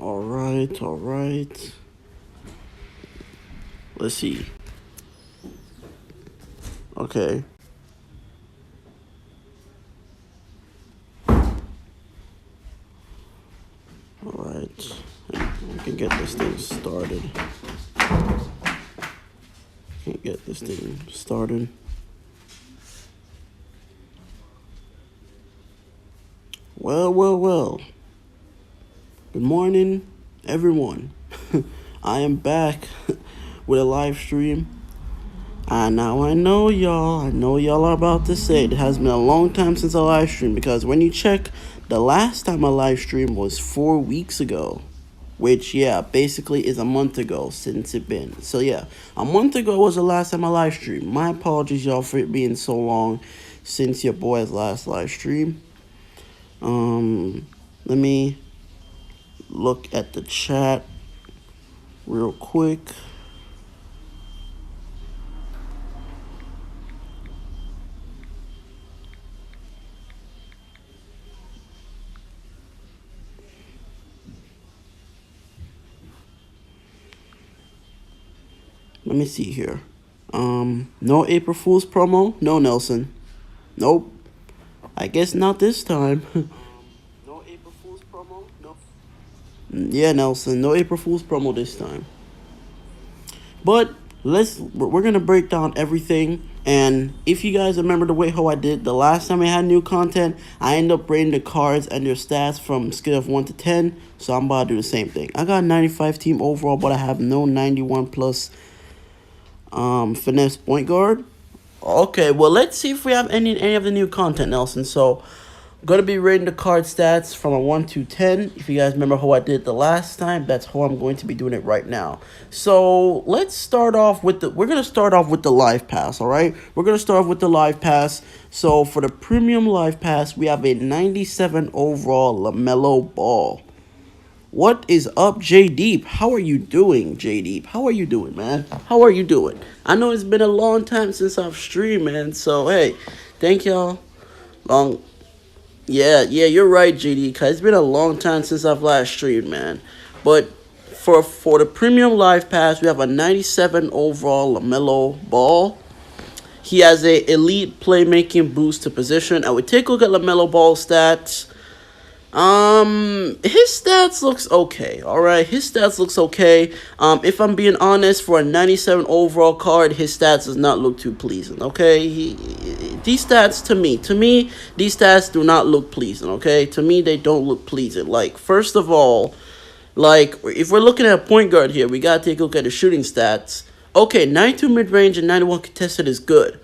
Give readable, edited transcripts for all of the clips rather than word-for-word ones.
All right. Let's see. Okay. All right. We can get this thing started. Well. Good morning, everyone. I am back with a live stream. And now I know y'all are about to say it has been a long time since I live streamed, because when you check, the last time I live streamed was 4 weeks ago. Which, yeah, basically is a month ago since it been. So, yeah, a month ago was the last time I live streamed. My apologies, y'all, for it being so long since your boy's last live stream. Let me look at the chat real quick. Let me see here. No April Fool's promo? No, Nelson. Nope. I guess not this time. No April Fool's promo? No. Yeah, Nelson. No April Fool's promo this time. But we're gonna break down everything. And if you guys remember the way how I did the last time I had new content, I ended up rating the cards and their stats from scale of 1 to 10. So I'm about to do the same thing. I got 95 team overall, but I have no 91 plus finesse point guard. Okay, well, let's see if we have any of the new content, Nelson. So I'm gonna be rating the card stats from a 1 to 10. If you guys remember how I did the last time, that's how I'm going to be doing it right now. So let's start off with we're gonna start off with the live pass. All right, we're gonna start off with the live pass. So for the premium live pass, we have a 97 overall LaMelo Ball. What is up, J Deep? How are you doing, J Deep? How are you doing, man? How are you doing? I know it's been a long time since I've streamed, man. So hey, thank y'all. Yeah, you're right, JD. Cause it's been a long time since I've live streamed, man. But for the premium live pass, we have a 97 overall LaMelo Ball. He has a elite playmaking boost to position. I would take a look at LaMelo Ball stats. His stats looks okay. All right, his stats looks okay. If I'm being honest, for a 97 overall card, his stats does not look too pleasing. Okay, these stats to me, these stats do not look pleasing. Okay, to me, they don't look pleasing. Like, first of all, like if we're looking at a point guard here, we gotta take a look at the shooting stats. Okay, 92 mid range and 91 contested is good,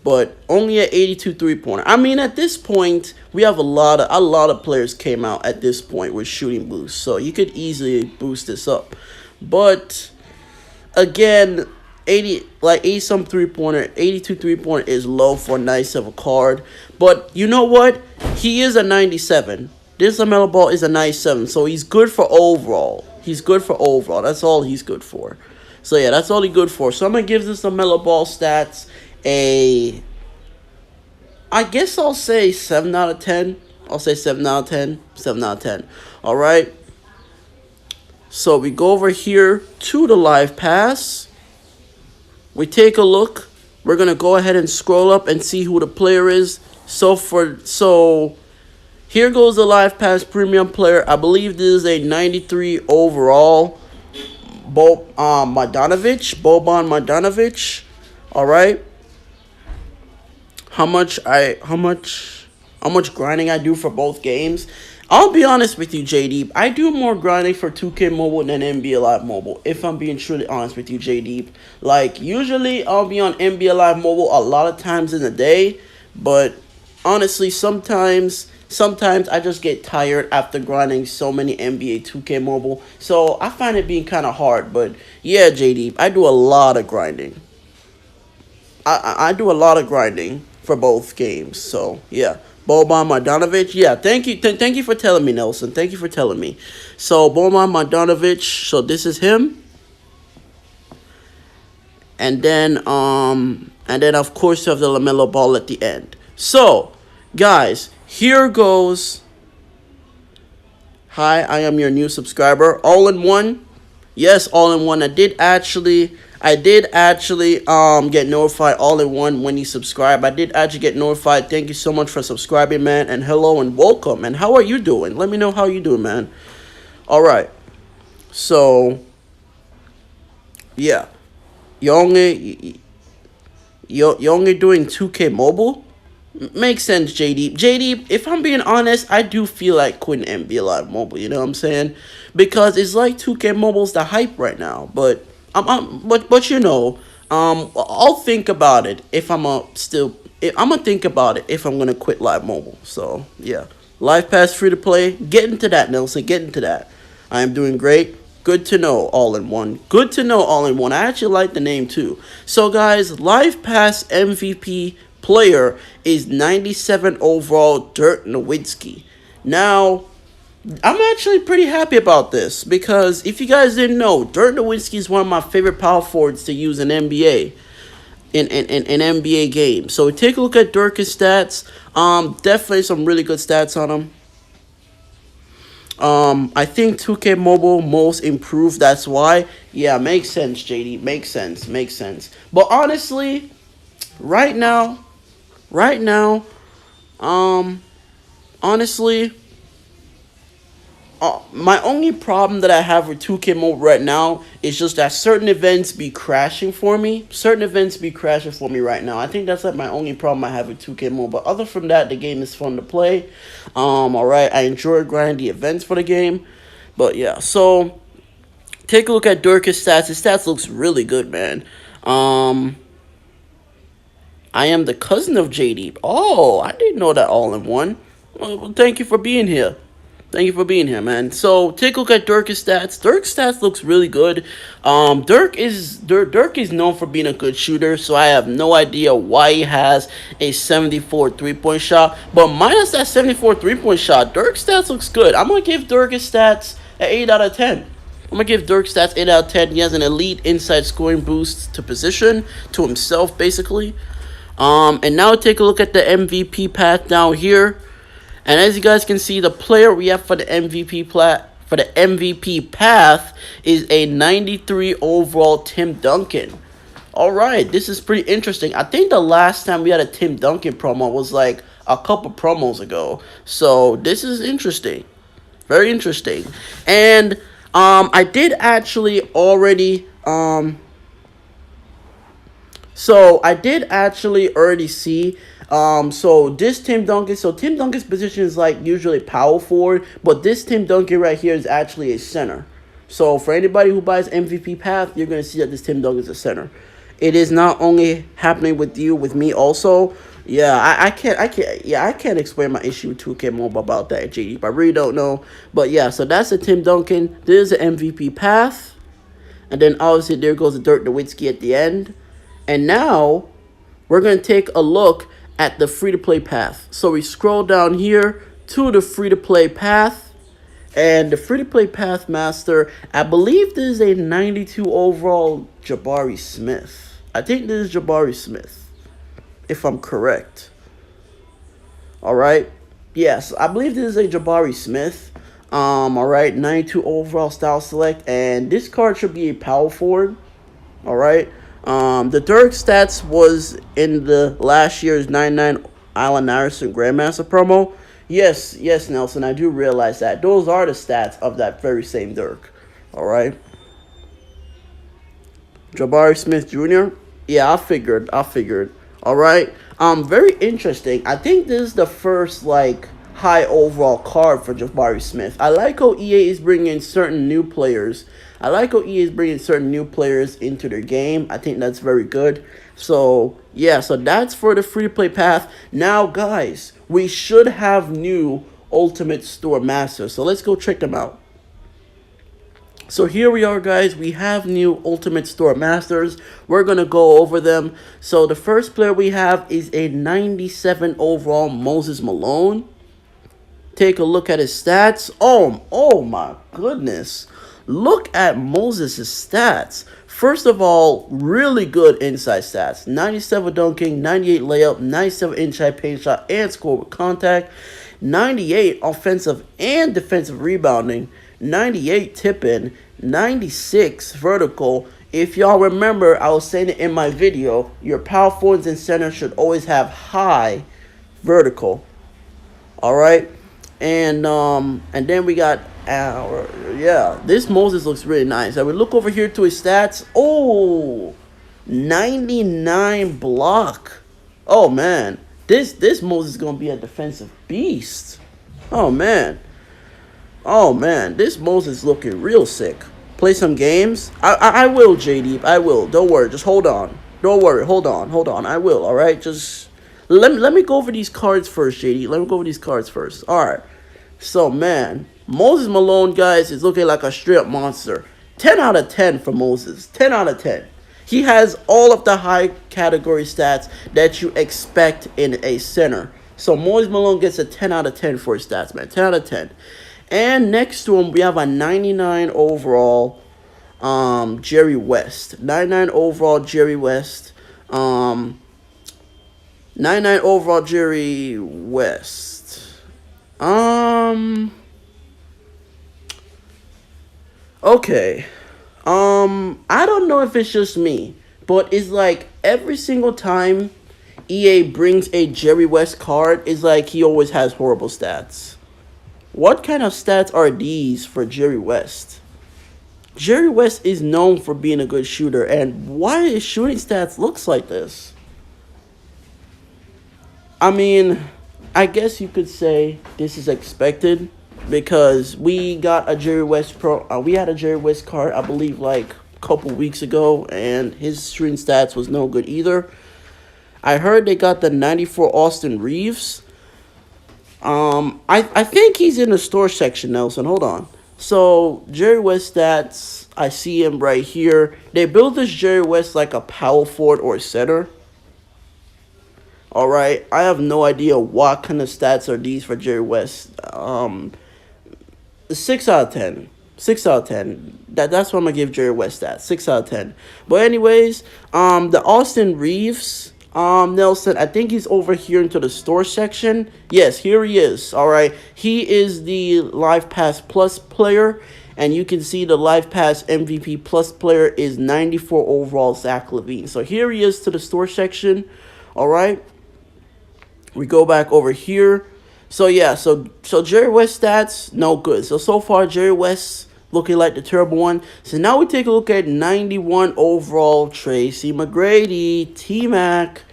but only at 82 3-pointer. I mean, at this point, we have a lot of players came out at this point with shooting boosts, so you could easily boost this up. But again, 80 some 3-pointer, 82 3-pointer is low for a nice of a card. But you know what? He is a 97. This LaMelo Ball is a 97, so he's good for overall. That's all he's good for. So yeah, that's all he's good for. So I'm gonna give this LaMelo Ball stats I guess I'll say 7 out of 10. I'll say 7 out of 10. 7 out of 10. All right. So we go over here to the live pass. We take a look. We're going to go ahead and scroll up and see who the player is. So here goes the live pass premium player. I believe this is a 93 overall. Boban Marjanovic. All right. How much grinding I do for both games. I'll be honest with you, JD. I do more grinding for 2K Mobile than NBA Live Mobile, if I'm being truly honest with you, JD. Like, usually I'll be on NBA Live Mobile a lot of times in the day, but honestly, sometimes I just get tired after grinding so many NBA 2K Mobile, so I find it being kind of hard. But yeah, JD, I do a lot of grinding. I do a lot of grinding for both games. So yeah, Boban Marjanovic. Yeah, thank you for telling me, Nelson. Thank you for telling me. So Boban Marjanovic. So this is him. And then of course you have the LaMelo Ball at the end. So guys, here goes Hi, I am your new subscriber. All in one. Yes, all in one. I did actually get notified all in one when you subscribe. I did actually get notified. Thank you so much for subscribing, man. And hello and welcome. And how are you doing? Let me know how you doing, man. All right. So, yeah. You only doing 2K mobile? Makes sense, JD. JD, if I'm being honest, I do feel like quitting NBA Live Mobile. You know what I'm saying? Because it's like 2K Mobile's the hype right now. But but I'll think about it if I'm gonna think about it if I'm gonna quit Live Mobile. So yeah, Live Pass free to play. Get into that, Nelson. Get into that. I am doing great. Good to know, all in one. Good to know, all in one. I actually like the name too. So, guys, Live Pass MVP player is 97 overall Dirk Nowitzki. Now, I'm actually pretty happy about this because if you guys didn't know, Dirk Nowitzki is one of my favorite power forwards to use in NBA. In NBA games. So take a look at Dirk's stats. Definitely some really good stats on him. I think 2K Mobile most improved. That's why. Yeah, makes sense, JD. Makes sense. Makes sense. But honestly, right now, right now, um, honestly, my only problem that I have with 2K Mobile right now is just that certain events be crashing for me. Certain events be crashing for me right now. I think that's like my only problem I have with 2K Mobile. But other from that, the game is fun to play. Alright, I enjoy grinding the events for the game. But yeah, so take a look at Dirk's stats. His stats looks really good, man. I am the cousin of JD. Oh, I didn't know that all in one. Well, thank you for being here. Thank you for being here, man. So take a look at Dirk's stats. Dirk's stats looks really good. Dirk is known for being a good shooter, so I have no idea why he has a 74 3-point shot. But minus that 74 3-point shot, Dirk's stats looks good. I'm gonna give Dirk's stats an 8 out of 10. I'm gonna give Dirk stats 8 out of 10. He has an elite inside scoring boost to position to himself, basically. And now take a look at the MVP path down here. And as you guys can see, the player we have for the MVP path is a 93 overall Tim Duncan. All right, this is pretty interesting. I think the last time we had a Tim Duncan promo was like a couple promos ago. So this is interesting. Very interesting. And I did actually already see so this Tim Duncan, so Tim Duncan's position is like usually power forward, but this Tim Duncan right here is actually a center. So for anybody who buys MVP path, you're gonna see that this Tim Duncan is a center. It is not only happening with you, with me also. Yeah, I can't explain my issue with 2K Mobile about that, JD. I really don't know. But yeah, so that's the Tim Duncan. There's the MVP path. And then obviously there goes the Dirk Nowitzki at the end. And now we're going to take a look at the free-to-play path. So we scroll down here to the free-to-play path. And the free-to-play path master, I believe this is a 92 overall Jabari Smith. I think this is Jabari Smith, if I'm correct. All right. Yes, I believe this is a Jabari Smith. All right, 92 overall style select. And this card should be a power forward. All right. The Dirk stats was in the last year's 99 Allen Iverson Grandmaster promo. Yes, Nelson, I do realize that. Those are the stats of that very same Dirk. All right. Jabari Smith Jr. Yeah, I figured. All right. Very interesting. I think this is the first like high overall card for Jabari Smith. I like how EA is bringing certain new players. Into their game. I think that's very good. So, yeah, so that's for the free-to-play path. Now, guys, we should have new Ultimate Store Masters. So let's go check them out. So here we are, guys. We have new Ultimate Store Masters. We're going to go over them. So the first player we have is a 97 overall Moses Malone. Take a look at his stats. Oh my goodness. Look at Moses' stats. First of all, really good inside stats. 97 dunking, 98 layup, 97 inside paint shot, and score with contact. 98 offensive and defensive rebounding, 98 tipping, 96 vertical. If y'all remember, I was saying it in my video, your power forwards and center should always have high vertical. All right, and then we got our, yeah, this Moses looks really nice. I would look over here to his stats. Oh, 99 block. Oh man, this Moses is gonna be a defensive beast. Oh man, this Moses looking real sick. Play some games. I will, JD. I will. Don't worry. Just hold on. Don't worry. Hold on. I will. All right. Just let me go over these cards first, JD. Let me go over these cards first. All right. So man, Moses Malone, guys, is looking like a straight up monster. 10 out of 10 for Moses. 10 out of 10. He has all of the high category stats that you expect in a center. So Moses Malone gets a 10 out of 10 for his stats, man. 10 out of 10. And next to him, we have a 99 overall Jerry West. 99 overall Jerry West. 99 overall Jerry West. Okay. I don't know if it's just me, but it's like every single time EA brings a Jerry West card, it's like he always has horrible stats. What kind of stats are these for Jerry West? Jerry West is known for being a good shooter, and why his shooting stats looks like this? I mean, I guess you could say this is expected because we got a Jerry West we had a Jerry West card, I believe, like a couple weeks ago, and his shooting stats was no good either. I heard they got the 94 Austin Reeves. I think he's in the store section, Nelson. Hold on. So, Jerry West stats, I see him right here. They built this Jerry West like a power forward or center. Alright, I have no idea what kind of stats are these for Jerry West. 6 out of 10. 6 out of 10. That's what I'm going to give Jerry West stats. 6 out of 10. But anyways, the Austin Reeves... Nelson, I think he's over here into the store section. Yes, here he is. All right. He is the Live Pass Plus player, and you can see the Live Pass MVP Plus player is 94 overall Zach LaVine. So here he is to the store section. All right. We go back over here. So yeah, so Jerry West stats, no good. So far Jerry West looking like the terrible one. So now we take a look at 91 overall Tracy McGrady, T-Mac.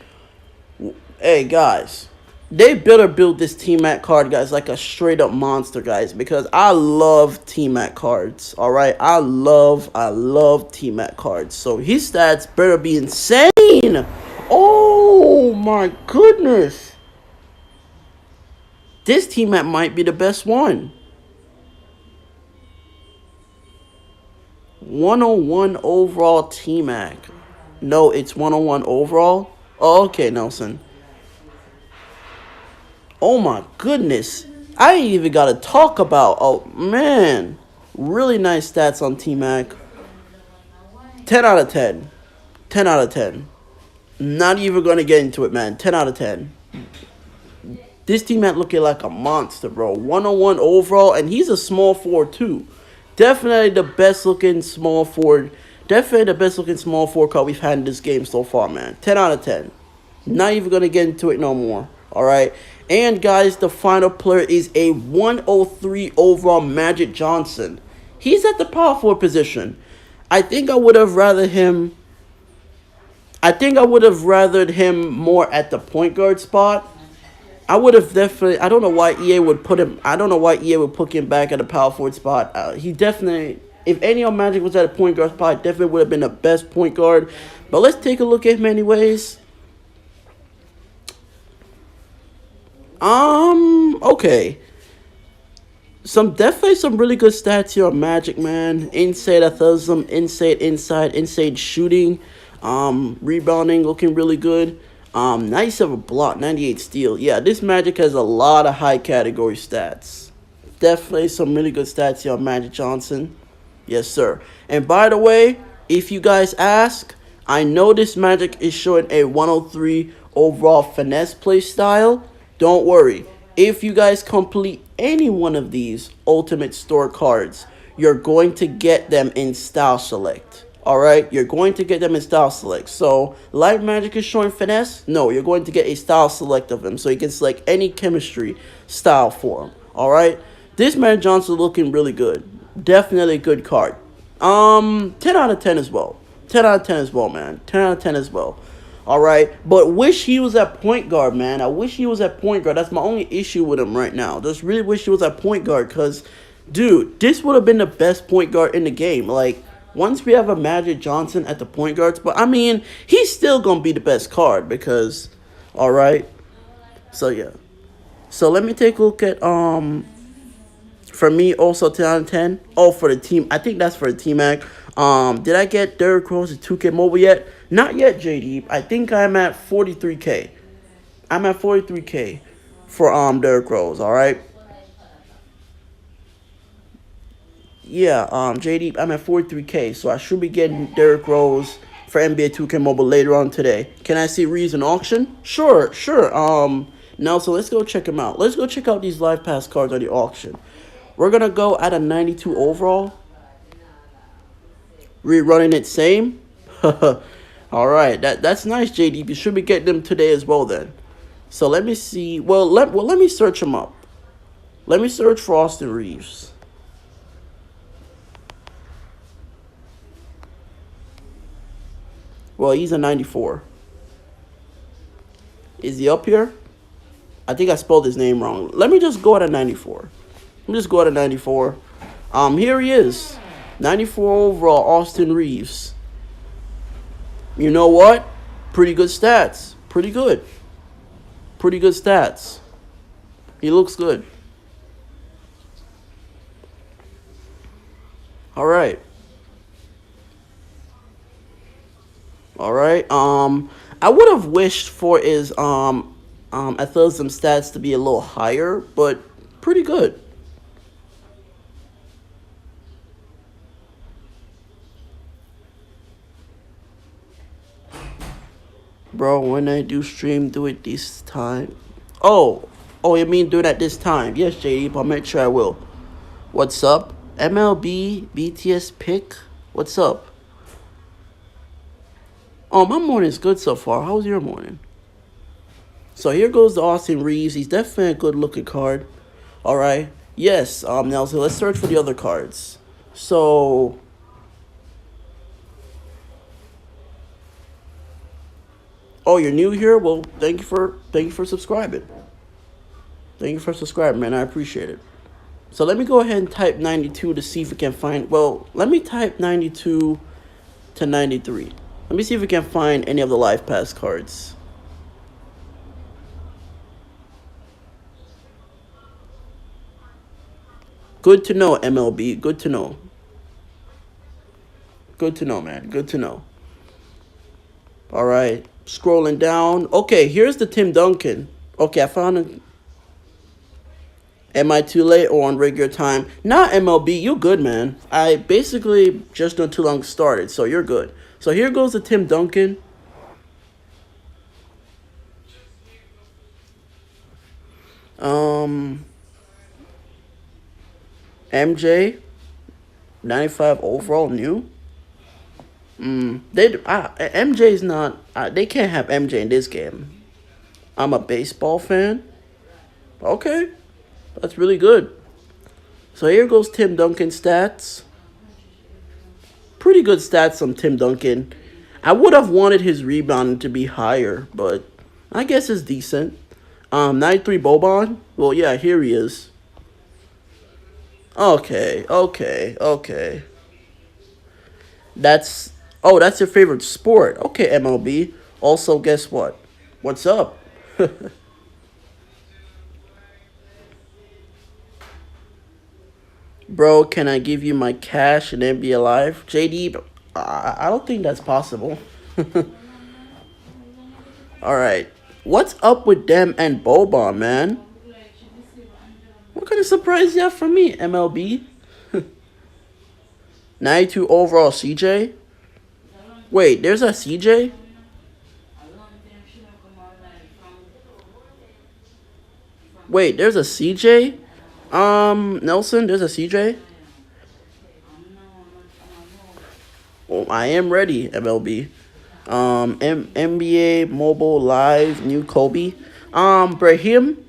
Hey, guys. They better build this T-Mac card, guys, like a straight-up monster, guys, because I love T-Mac cards, all right? I love T-Mac cards. So his stats better be insane. Oh, my goodness. This T-Mac might be the best one. 101 overall T-Mac. No, it's 101 overall. Oh, okay, Nelson. Oh my goodness. I ain't even got to talk about. Oh man. Really nice stats on T-Mac. 10 out of 10. 10 out of 10. Not even going to get into it, man. 10 out of 10. This T-Mac looking like a monster, bro. 101 overall, and he's a small forward too. Definitely the best looking small forward. Definitely the best looking small forward card we've had in this game so far, man. 10 out of 10. Not even going to get into it no more. Alright. And guys, the final player is a 103 overall Magic Johnson. He's at the power forward position. I think I would have rathered him more at the point guard spot. I would have definitely. I don't know why EA would put him. I don't know why EA would put him back at a power forward spot. He definitely. If any of Magic was at a point guard spot, definitely would have been the best point guard. But let's take a look at him anyways. Okay. Definitely some really good stats here on Magic, man. Inside athleticism, inside shooting, rebounding, looking really good. 97 block, 98 steal. Yeah, this Magic has a lot of high category stats. Definitely some really good stats here on Magic Johnson. Yes, sir. And by the way, if you guys ask, I know this Magic is showing a 103 overall finesse play style. Don't worry. If you guys complete any one of these Ultimate Store cards, you're going to get them in Style Select. Alright, you're going to get them in Style Select. So, Light Magic is showing Finesse? No, you're going to get a Style Select of him. So you can select any chemistry style for him. Alright, this Magic Johnson looking really good. Definitely a good card. 10 out of 10 as well. 10 out of 10 as well, man. 10 out of 10 as well. Alright, but wish he was at point guard, man. I wish he was at point guard. That's my only issue with him right now. Just really wish he was at point guard because, dude, this would have been the best point guard in the game. Like, once we have a Magic Johnson at the point guards, but I mean, he's still going to be the best card because, alright. So, yeah. So, let me take a look at, for me, also 10 out of 10. Oh, for the team. I think that's for the Team Act. Did I get Derrick Rose at 2K Mobile yet? Not yet, JD. I think I'm at 43K. I'm at 43K for Derrick Rose, alright? Yeah, JD, I'm at 43K, so I should be getting Derrick Rose for NBA 2K Mobile later on today. Can I see Reason auction? Sure. Now, so let's go check him out. Let's go check out these Live Pass cards on the auction. We're going to go at a 92 overall. Rerunning it same. Alright, that's nice, JD. You should be getting them today as well then. So let me see. Let me search them up. Let me search for Austin Reeves. Well, he's a 94. Is he up here? I think I spelled his name wrong. Let me just go at a 94. Let me just go at a 94. Here he is. 94 overall, Austin Reeves. You know what? Pretty good stats. Pretty good. Pretty good stats. He looks good. Alright. Alright. I would have wished for his athleticism stats to be a little higher, but pretty good. Bro, when I do stream, do it this time. Oh, you mean do it at this time? Yes, JD, I'll make sure I will. What's up? MLB, BTS pick? What's up? Oh, my morning's good so far. How was your morning? So here goes the Austin Reeves. He's definitely a good looking card. Alright. Yes, Nelson, let's search for the other cards. So oh, you're new here? Well, thank you for subscribing. Thank you for subscribing, man. I appreciate it. So let me go ahead and type 92 to see if we can find. Well, let me type 92 to 93. Let me see if we can find any of the Live Pass cards. Good to know, MLB. Good to know. Good to know, man. Good to know. All right. Scrolling down. Okay, here's the Tim Duncan. Okay, I found it. Am I too late or on regular time? Nah, MLB, you good, man. I basically just not too long started, so you're good. So here goes the Tim Duncan. MJ, 95 overall new. MJ's not. They can't have MJ in this game. I'm a baseball fan. Okay, that's really good. So here goes Tim Duncan stats. Pretty good stats on Tim Duncan. I would have wanted his rebounding to be higher, but I guess it's decent. 93 Boban. Well, yeah, here he is. Okay. That's your favorite sport. Okay, MLB. Also, guess what? What's up? Bro, can I give you my cash and then be alive? JD, I don't think that's possible. Alright. What's up with them and Boban, man? What kind of surprise you have for me, MLB? 92 overall CJ? Wait, there's a CJ? Wait, there's a CJ. Nelson, there's a CJ. Oh, I am ready. MLB. NBA Mobile Live, new Kobe. Brahim.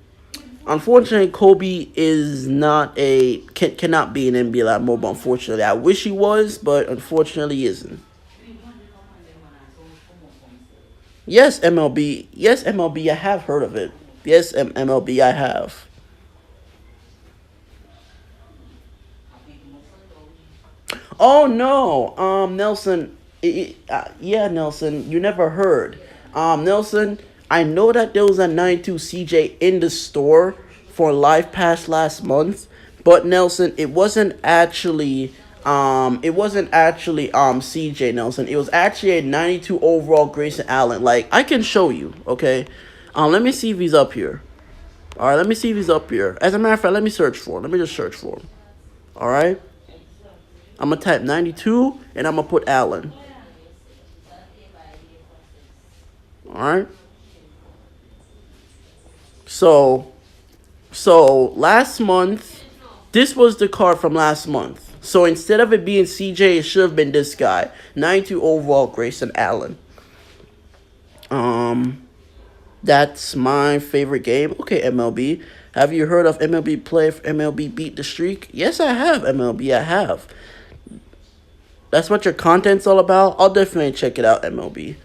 Unfortunately, Kobe is not cannot be an NBA Live Mobile. Unfortunately, I wish he was, but unfortunately, he isn't. Yes, MLB. Yes, MLB. I have heard of it. Yes, MLB. I have. Oh no, Nelson. Yeah, Nelson. You never heard. Nelson. I know that there was a 92 CJ in the store for Live Pass last month, but Nelson, it wasn't actually CJ Nelson. It was actually a 92 overall Grayson Allen. Like I can show you. Okay. Let me see if he's up here. All right. Let me see if he's up here. As a matter of fact, let me search for him. Let me just search for him. All right. I'm gonna type 92 and I'm gonna put Allen. All right. So, last month, this was the card from last month. So instead of it being CJ, it should have been this guy, 92 overall, Grayson Allen. That's my favorite game. Okay, MLB. Have you heard of MLB Play? If MLB Beat the Streak? Yes, I have. MLB, I have. That's what your content's all about. I'll definitely check it out, MLB.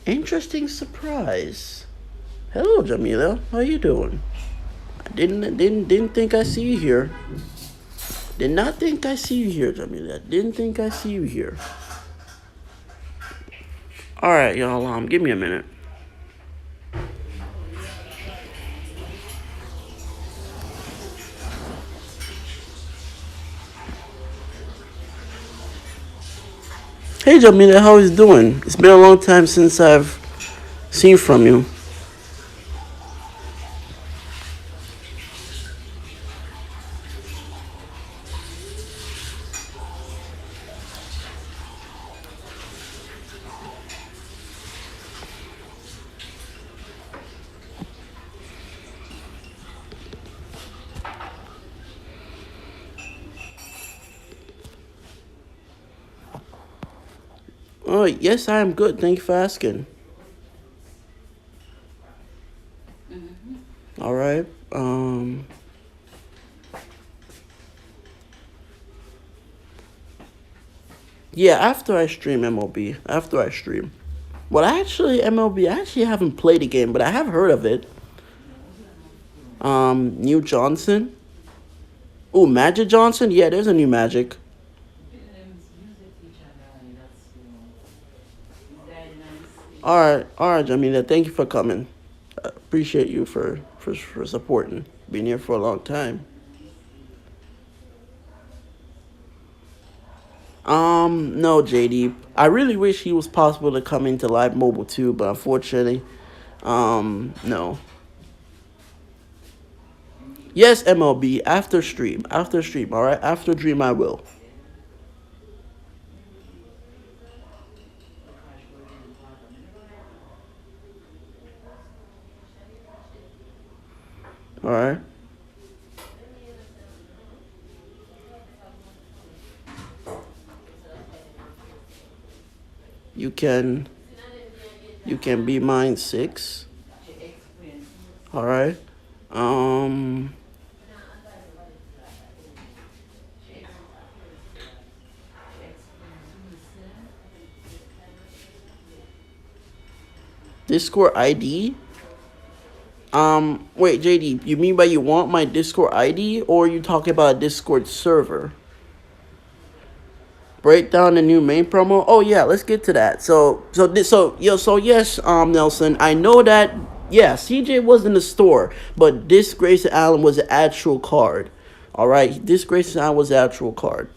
Interesting surprise. Hello, Jamila. How you doing? I didn't think I see you here. Did not think I see you here, Jamila. Didn't think I see you here. All right, y'all. Give me a minute. Hey, Jamila. How is you doing? It's been a long time since I've seen from you. Oh, yes, I am good. Thank you for asking. All right. Yeah, after I stream MLB. After I stream. Well, actually, MLB, I actually haven't played the game, but I have heard of it. New Johnson. Oh, Magic Johnson? Yeah, there's a new Magic. All right, Jamila. Thank you for coming. I appreciate you for supporting. Been here for a long time. No, JD. I really wish he was possible to come into Live Mobile too, but unfortunately, no. Yes, MLB after stream, after stream. All right, after dream I will. All right. You can be mine 6. All right. Um. Discord ID. Wait, JD. You mean by you want my Discord ID, or you talking about a Discord server? Break down the new main promo. Oh yeah, let's get to that. So yes, Nelson, I know that. Yeah, CJ was in the store, but this Grayson Allen was an actual card. All right, this Grayson Allen was an actual card.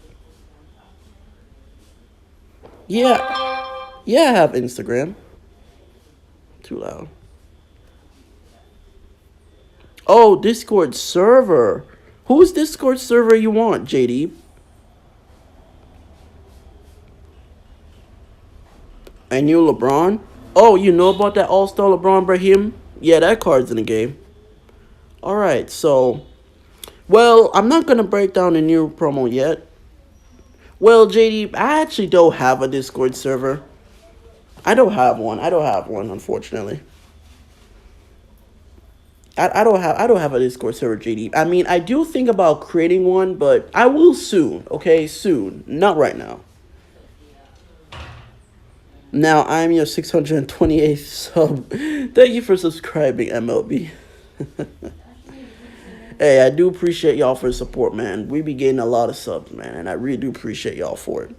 Yeah, yeah, I have Instagram. Too loud. Oh, Discord server. Whose Discord server you want, JD? A new LeBron? Oh, you know about that All-Star LeBron Brahim? Yeah, that card's in the game. All right, so well, I'm not gonna break down the new promo yet. Well, JD, I actually don't have a Discord server. I don't have one. I don't have one, unfortunately. I don't have a Discord server, JD. I mean, I do think about creating one, but I will soon. Okay, soon. Not right now. Now I'm your 628th sub. Thank you for subscribing, MLB. Hey, I do appreciate y'all for the support, man. We be getting a lot of subs, man, and I really do appreciate y'all for it.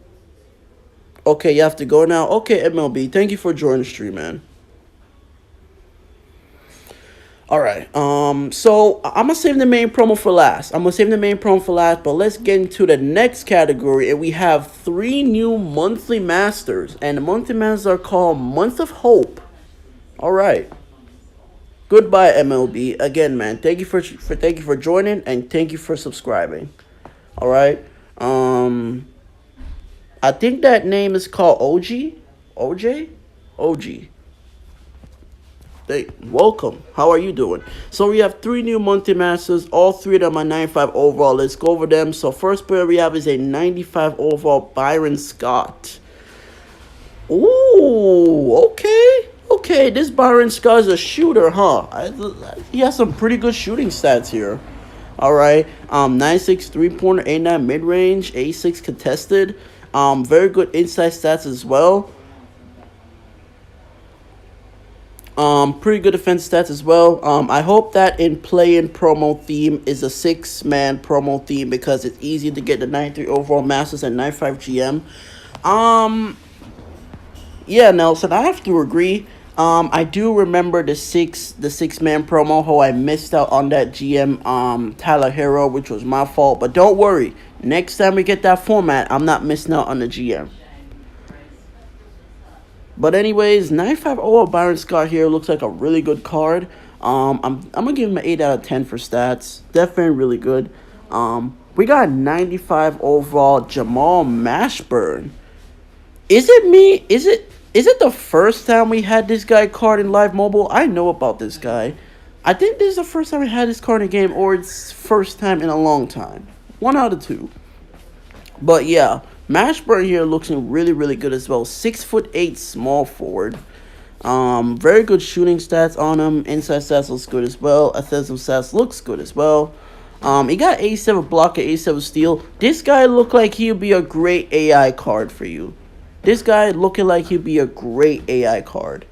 Okay, you have to go now. Okay, MLB, thank you for joining the stream, man. All right. So I'm gonna save the main promo for last. But let's get into the next category, and we have 3 new monthly masters, and the monthly masters are called Month of Hope. All right. Goodbye, MLB. Again, man. Thank you for joining, and thank you for subscribing. All right. I think that name is called OG. OG. Hey, welcome. How are you doing? So we have 3 new monthly masters. All 3 of them are 95 overall. Let's go over them. So first player we have is a 95 overall Byron Scott. Ooh, okay. Okay, this Byron Scott is a shooter, huh? He has some pretty good shooting stats here. All right. 96 3-pointer, 89 mid-range, 86 contested. Very good inside stats as well. Pretty good defense stats as well. I hope that in play-in promo theme is a 6-man promo theme because it's easy to get the 93 overall masters and 95 GM. Yeah, Nelson, I have to agree. I do remember the 6-man promo. How I missed out on that GM Tyler Hero, which was my fault. But don't worry, next time we get that format, I'm not missing out on the GM. But anyways, 95 overall Byron Scott here looks like a really good card. I'm gonna give him an 8 out of 10 for stats. Definitely really good. We got 95 overall Jamal Mashburn. Is it me? Is it the first time we had this guy card in Live Mobile? I know about this guy. I think this is the first time we had this card in a game, or it's first time in a long time. 1 out of 2. But yeah, Mashburn here looks really, really good as well. 6'8" small forward. Very good shooting stats on him. Inside stats looks good as well. Athleticism stats looks good as well. He got 87 block and 87 steal. This guy look like he'll be a great AI card for you. This guy looking like he'll be a great AI card.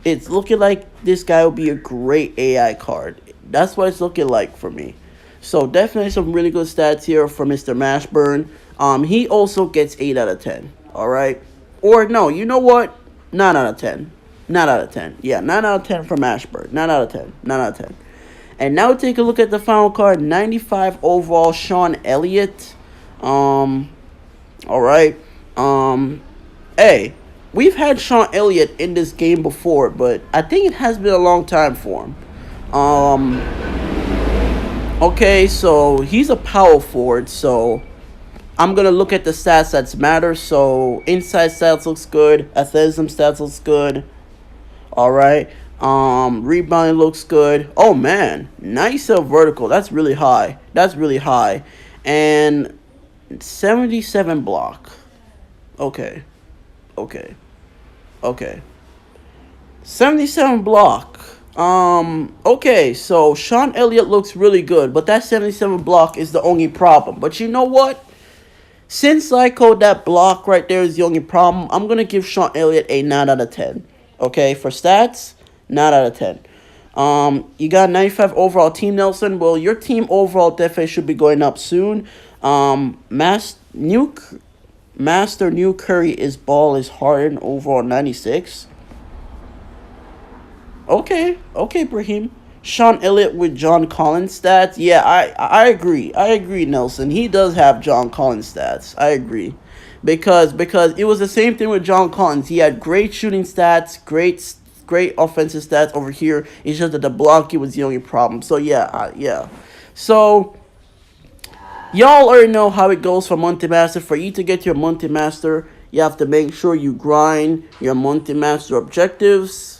It's looking like this guy will be a great AI card. That's what it's looking like for me. So definitely some really good stats here for Mr. Mashburn. He also gets 8 out of 10. Alright? Or no, you know what? 9 out of 10. 9 out of 10. Yeah, 9 out of 10 for Mashburn. 9 out of 10. 9 out of 10. And now take a look at the final card. 95 overall Sean Elliott. Alright. Hey, we've had Sean Elliott in this game before, but I think it has been a long time for him. Okay, so he's a power forward, so I'm going to look at the stats that matter. So inside stats looks good. Athleticism stats looks good. Alright. Rebounding looks good. Oh, man. 97 vertical. That's really high. That's really high. And 77 block. Okay. 77 block. Okay, so Sean Elliott looks really good, but that 77 block is the only problem. But you know what? Since I code that block right there is the only problem, I'm going to give Sean Elliott a 9 out of 10. Okay, for stats, 9 out of 10. You got 95 overall Team Nelson. Well, your team overall definitely should be going up soon. Master New Curry is ball is Harden overall 96. Okay, Brahim. Sean Elliott with John Collins stats. Yeah, I agree. I agree, Nelson. He does have John Collins stats. I agree. Because it was the same thing with John Collins. He had great shooting stats, great offensive stats over here. It's just that the blocking was the only problem. So yeah. So y'all already know how it goes for Monthly Master. For you to get your Monthly Master, you have to make sure you grind your Monthly Master objectives.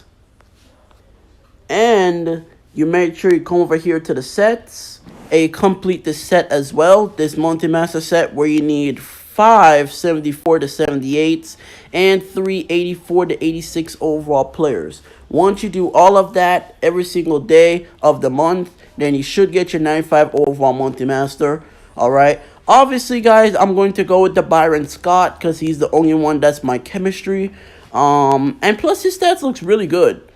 And you make sure you come over here to the sets and complete the set as well. This multi-master set where you need 574 to 78s and 384 to 86 overall players. Once you do all of that every single day of the month, then you should get your 95 overall multi-master. Alright. Obviously, guys, I'm going to go with the Byron Scott because he's the only one that's my chemistry. And plus his stats looks really good.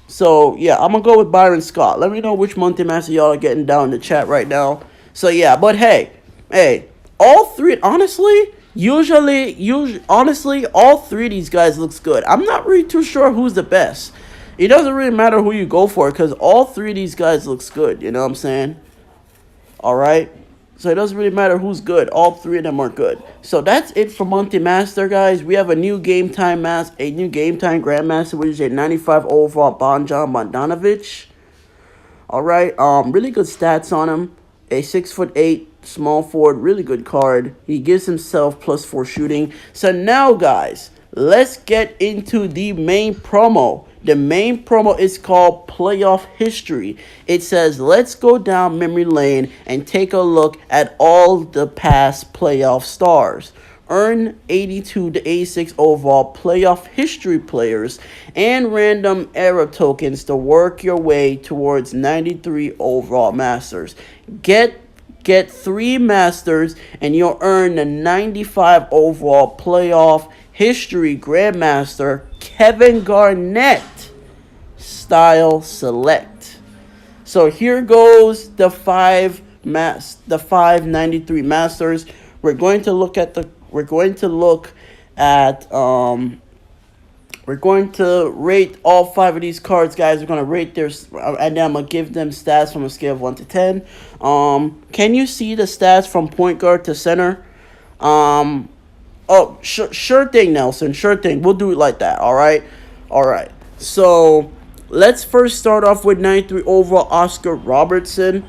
So, yeah, I'm going to go with Byron Scott. Let me know which multi-master y'all are getting down in the chat right now. So, yeah, but hey, all three, honestly, honestly, all three of these guys looks good. I'm not really too sure who's the best. It doesn't really matter who you go for because all three of these guys looks good. You know what I'm saying? All right. So it doesn't really matter who's good. All three of them are good. So that's it for multi-master, guys. We have a new game time grandmaster, which is a 95 overall Bojan Bogdanovic. All right. Really good stats on him. A 6'8" small forward, really good card. He gives himself +4 shooting. So now, guys, let's get into the main promo. The main promo is called Playoff History. It says, let's go down memory lane and take a look at all the past playoff stars. Earn 82 to 86 overall playoff history players and random era tokens to work your way towards 93 overall masters. Get 3 masters and you'll earn the 95 overall playoff history grandmaster Kevin Garnett style select. So here goes the 5 93 masters. We're going to look at we're going to rate all 5 of these cards, guys. We're going to rate their, and then I'm going to give them stats from a scale of 1 to 10. Can you see the stats from point guard to center? Oh, sure thing, Nelson. Sure thing. We'll do it like that. All right. So let's first start off with 93 overall Oscar Robertson.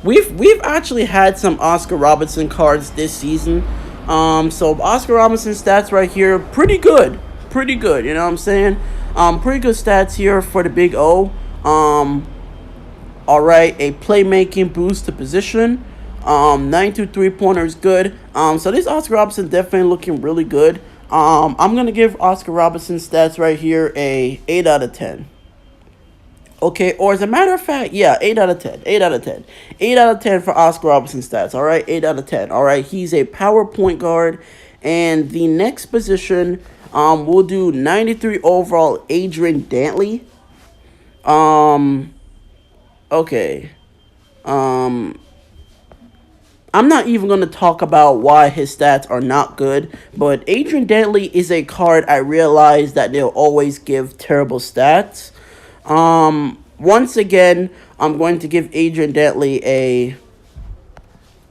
We've actually had some Oscar Robertson cards this season. So Oscar Robertson stats right here, pretty good. You know what I'm saying? Pretty good stats here for the Big O. All right, a playmaking boost to position. 92 3-pointer is good. So this Oscar Robertson definitely looking really good. I'm gonna give Oscar Robertson stats right here a 8 out of 10. Okay, or as a matter of fact, yeah, 8 out of 10. 8 out of 10. 8 out of 10 for Oscar Robertson stats. All right, 8 out of 10. All right, he's a power point guard. And the next position, we'll do 93 overall Adrian Dantley. Okay. I'm not even going to talk about why his stats are not good, but Adrian Dantley is a card I realize that they'll always give terrible stats. Once again, I'm going to give Adrian Dantley a...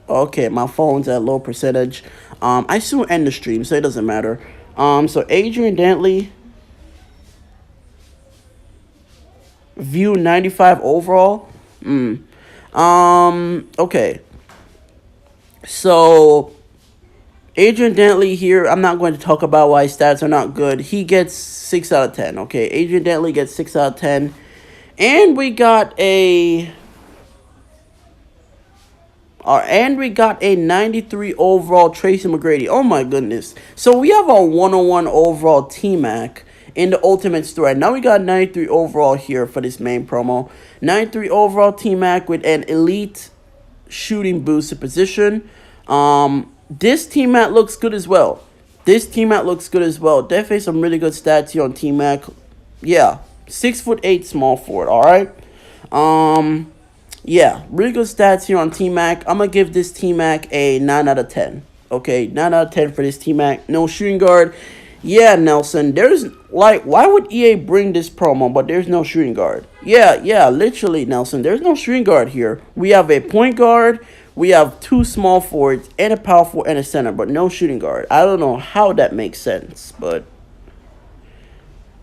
Okay, my phone's at low percentage. I soon end the stream, so it doesn't matter. So Adrian Dantley, view 95 overall. Okay. So Adrian Dantley here, I'm not going to talk about why his stats are not good. He gets 6 out of 10. Okay, Adrian Dantley gets 6 out of 10. And we got a 93 overall Tracy McGrady. Oh my goodness. So we have a 101 overall T-Mac in the Ultimate Store. Now we got 93 overall here for this main promo. 93 overall T-Mac with an elite shooting boost to position. This T-Mac looks good as well. Definitely some really good stats here on T-Mac. Yeah, 6'8" small forward. All right. Yeah, really good stats here on T-Mac. I'm gonna give this T-Mac a 9 out of 10. Okay, 9 out of 10 for this T-Mac. No shooting guard. Yeah, Nelson, there's, like, why would EA bring this promo, but there's no shooting guard? Yeah, literally, Nelson, there's no shooting guard here. We have a point guard, we have 2 small forwards, and a power forward and a center, but no shooting guard. I don't know how that makes sense, but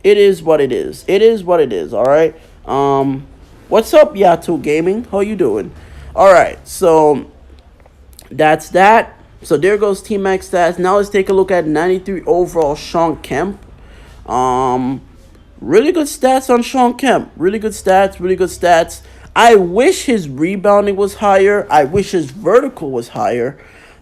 it is what it is. All right? What's up, Yato Gaming? How you doing? All right, so that's that. So there goes T-Mac stats. Now let's take a look at 93 overall Shawn Kemp. Really good stats on Sean Kemp. Really good stats. Really good stats. I wish his rebounding was higher. I wish his vertical was higher.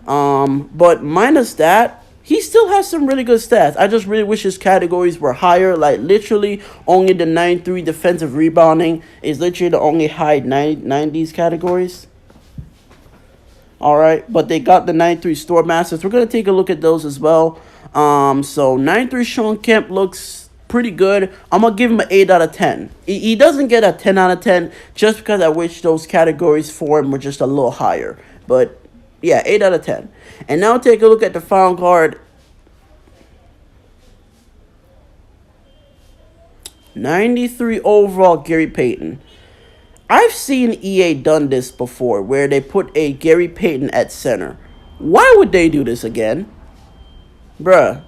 But minus that, he still has some really good stats. I just really wish his categories were higher. Like, literally, only the 93 defensive rebounding is literally the only high 90s categories. Alright, but they got the 93 Store Masters. We're going to take a look at those as well. So 93 Sean Kemp looks pretty good. I'm going to give him an 8 out of 10. He doesn't get a 10 out of 10 just because I wish those categories for him were just a little higher. But, yeah, 8 out of 10. And now take a look at the final card. 93 overall Gary Payton. I've seen EA done this before where they put a Gary Payton at center. Why would they do this again? Bruh.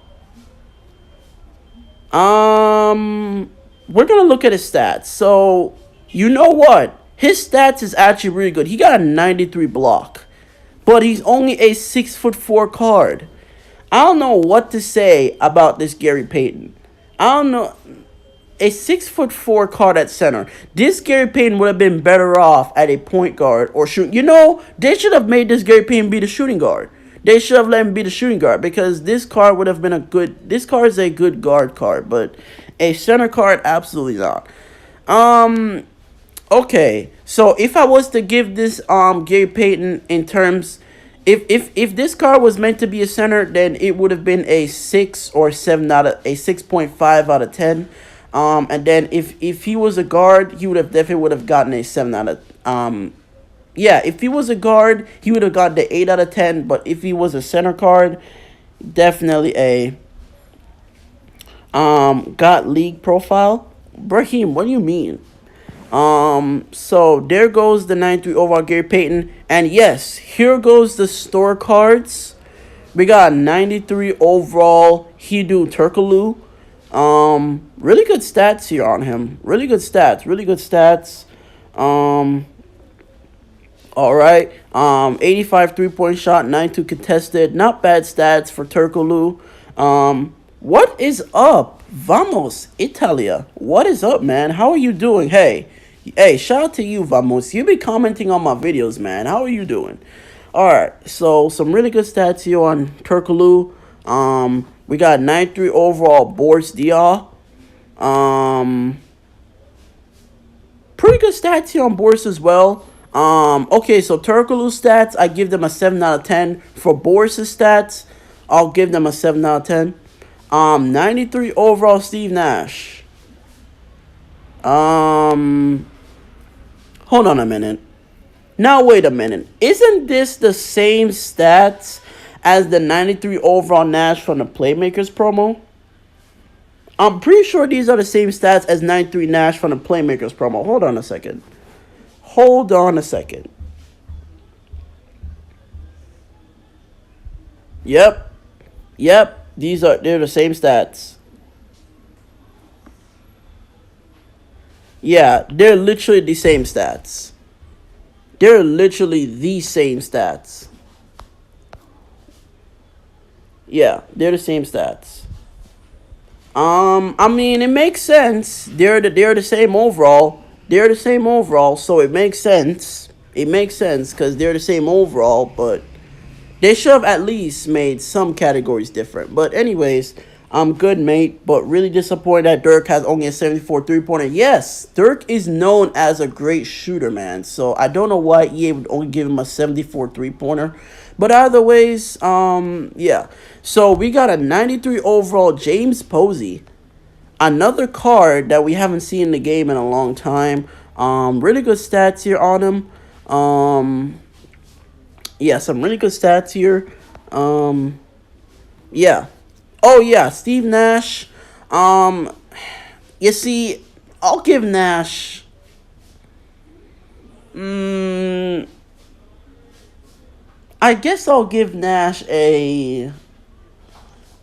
We're going to look at his stats. So, you know what? His stats is actually really good. He got a 93 block. But he's only a 6'4" card. I don't know what to say about this Gary Payton. I don't know. A 6'4" card at center. This Gary Payton would have been better off at a point guard or shoot. You know, they should have made this Gary Payton be the shooting guard. They should have let him be the shooting guard because this card would have been a good. This card is a good guard card, but a center card, absolutely not. Okay, so if I was to give this Gary Payton in terms, if this card was meant to be a center, then it would have been a 6 or 7 out of a 6.5 out of 10. And then if he was a guard, he definitely would have gotten a 7 out of yeah, if he was a guard, he would have got the 8 out of 10, but if he was a center card, definitely a got league profile. Brahim, what do you mean? So there goes the 93 overall Gary Payton, and yes, here goes the store cards. We got 93 overall Hedo Turkoglu. Really good stats here on him. Really good stats. All right. 85 3-point shot, 92 contested. Not bad stats for Turkoglu. What is up? Vamos, Italia. What is up, man? How are you doing? Hey, shout out to you, Vamos. You be commenting on my videos, man. How are you doing? All right. So some really good stats here on Turkoglu. We got 93 overall Boris Diaw. Pretty good stats here on Boris as well. Okay, so Turkoglu's stats, I give them a 7 out of 10. For Boris's stats, I'll give them a 7 out of 10. 93 overall Steve Nash. Hold on a minute. Now, wait a minute. Isn't this the same stats as the 93 overall Nash from the Playmakers promo? I'm pretty sure these are the same stats as 93 Nash from the Playmakers promo. Hold on a second. Yep. They're the same stats. Yeah, they're literally the same stats. Yeah, they're the same stats. I mean, it makes sense. They're the same overall. So it makes sense. Because they're the same overall, but they should have at least made some categories different. But anyways, I'm good, mate. But really disappointed that Dirk has only a 74 3-pointer. Yes, Dirk is known as a great shooter, man. So I don't know why EA would only give him a 74 3-pointer. But either ways, yeah. So we got a 93 overall James Posey. Another card that we haven't seen in the game in a long time. Really good stats here on him. Yeah, some really good stats here. Yeah. Oh, yeah, Steve Nash. You see, I'll give Nash... I guess I'll give Nash a...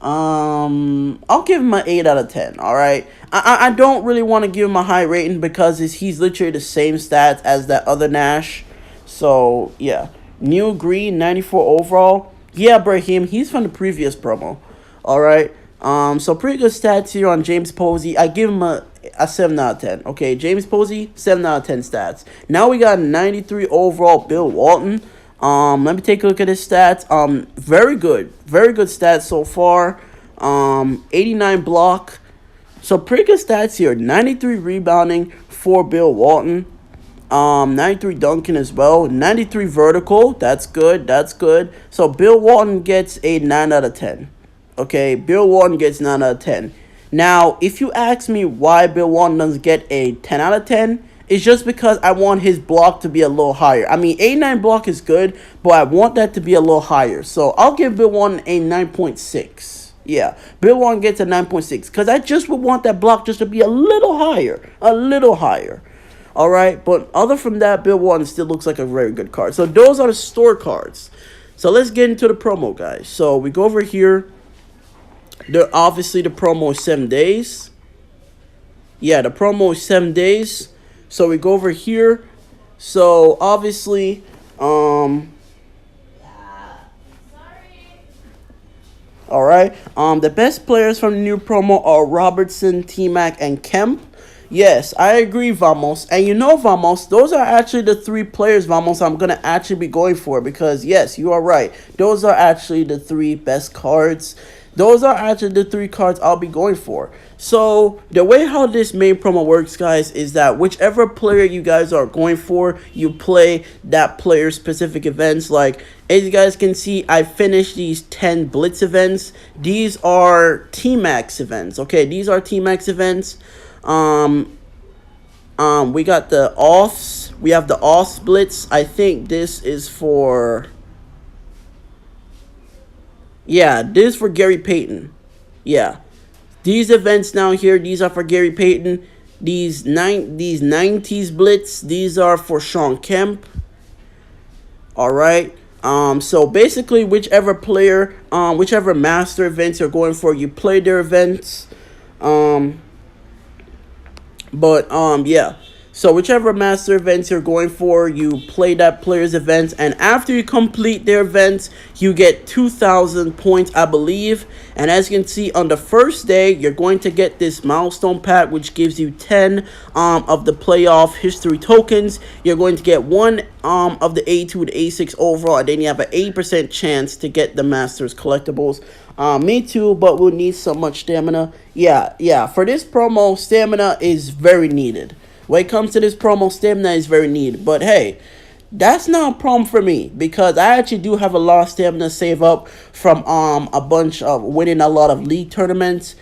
I'll give him an 8 out of 10, alright? I don't really want to give him a high rating because he's literally the same stats as that other Nash. So, yeah. Neil Green, 94 overall. Yeah, Brahim, he's from the previous promo. Alright? So pretty good stats here on James Posey. I give him a 7 out of 10. Okay, James Posey, 7 out of 10 stats. Now we got 93 overall Bill Walton. Let me take a look at his stats. Very good. Very good stats so far. 89 block. So pretty good stats here. 93 rebounding for Bill Walton. 93 dunking as well. 93 vertical. That's good. That's good. So Bill Walton gets a 9 out of 10. Okay, Bill Walton gets 9 out of 10. Now, if you ask me why Bill Walton doesn't get a 10 out of 10, it's just because I want his block to be a little higher. I mean, 89 block is good, but I want that to be a little higher. So I'll give Bill Walton a 9.6. Yeah, Bill Walton gets a 9.6 because I just would want that block just to be a little higher. A little higher. All right, but other from that, Bill Walton still looks like a very good card. So those are the store cards. So let's get into the promo, guys. So we go over here. Obviously, the promo is 7 days. Yeah, the promo is 7 days. So we go over here. So obviously, all right. The best players from the new promo are Robertson, T-Mac, and Kemp. Yes, I agree, Vamos. And you know, Vamos, those are actually the 3 players, Vamos, I'm going to actually be going for. Because, yes, you are right. Those are actually the 3 best cards. Those are actually the 3 cards I'll be going for. So, the way how this main promo works, guys, is that whichever player you guys are going for, you play that player's specific events. Like, as you guys can see, I finished these 10 Blitz events. These are T-Max events, okay? These are T-Max events. We got the offs. We have the off Blitz. I think this is for... Yeah, this is for Gary Payton. Yeah. These events down here, these are for Gary Payton. These 90s Blitz, these are for Shawn Kemp. Alright. So basically whichever player, whichever master events you're going for, you play their events. Yeah. So whichever master events you're going for, you play that player's events, and after you complete their events, you get 2,000 points, I believe. And as you can see, on the first day, you're going to get this milestone pack, which gives you 10 of the playoff history tokens. You're going to get 1 of the A2 to A6 overall, and then you have an 80% chance to get the Masters collectibles. Me too, but we'll need so much stamina. Yeah, for this promo, stamina is very needed. When it comes to this promo, stamina is very needed. But hey, that's not a problem for me, because I actually do have a lot of stamina saved up from a bunch of winning a lot of league tournaments.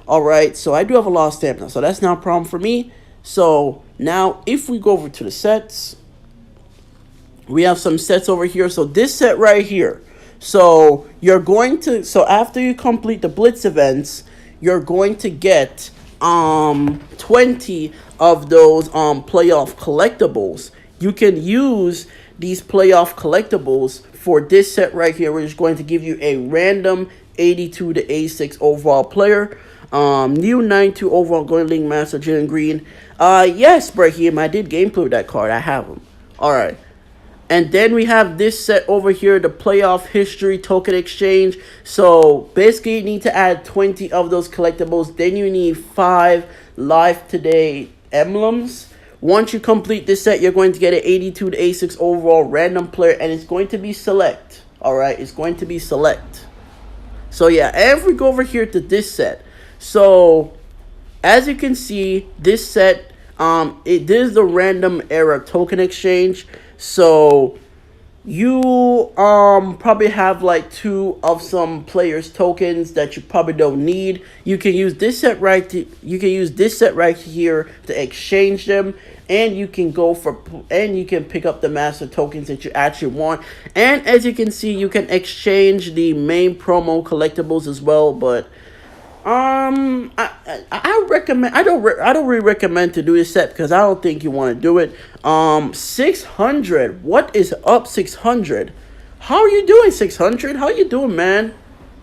Alright, so I do have a lot of stamina, so that's not a problem for me. So now if we go over to the sets, we have some sets over here. So this set right here, so you're going to, so after you complete the Blitz events, you're going to get 20 of those playoff collectibles. You can use these playoff collectibles for this set right here, which is going to give you a random 82 to 86 overall player. New 92 overall Golden League Master Jalen Green. Yes, Brahim, I did gameplay with that card. I have him. Alright. And then we have this set over here, the playoff history token exchange. So basically you need to add 20 of those collectibles. Then you need 5 live today emblems. Once you complete this set, you're going to get an 82 to 86 overall random player, and it's going to be select. Alright, it's going to be select. So yeah, and if we go over here to this set. So as you can see, this set, this is the random era token exchange. So you probably have like 2 of some players tokens that you probably don't need. You can use this set right here to exchange them, and you can go for, and you can pick up the master tokens that you actually want. And as you can see, you can exchange the main promo collectibles as well. But I recommend, I don't really recommend to do this set, because I don't think you want to do it. 600, what is up, 600? How are you doing, 600? How you doing, man?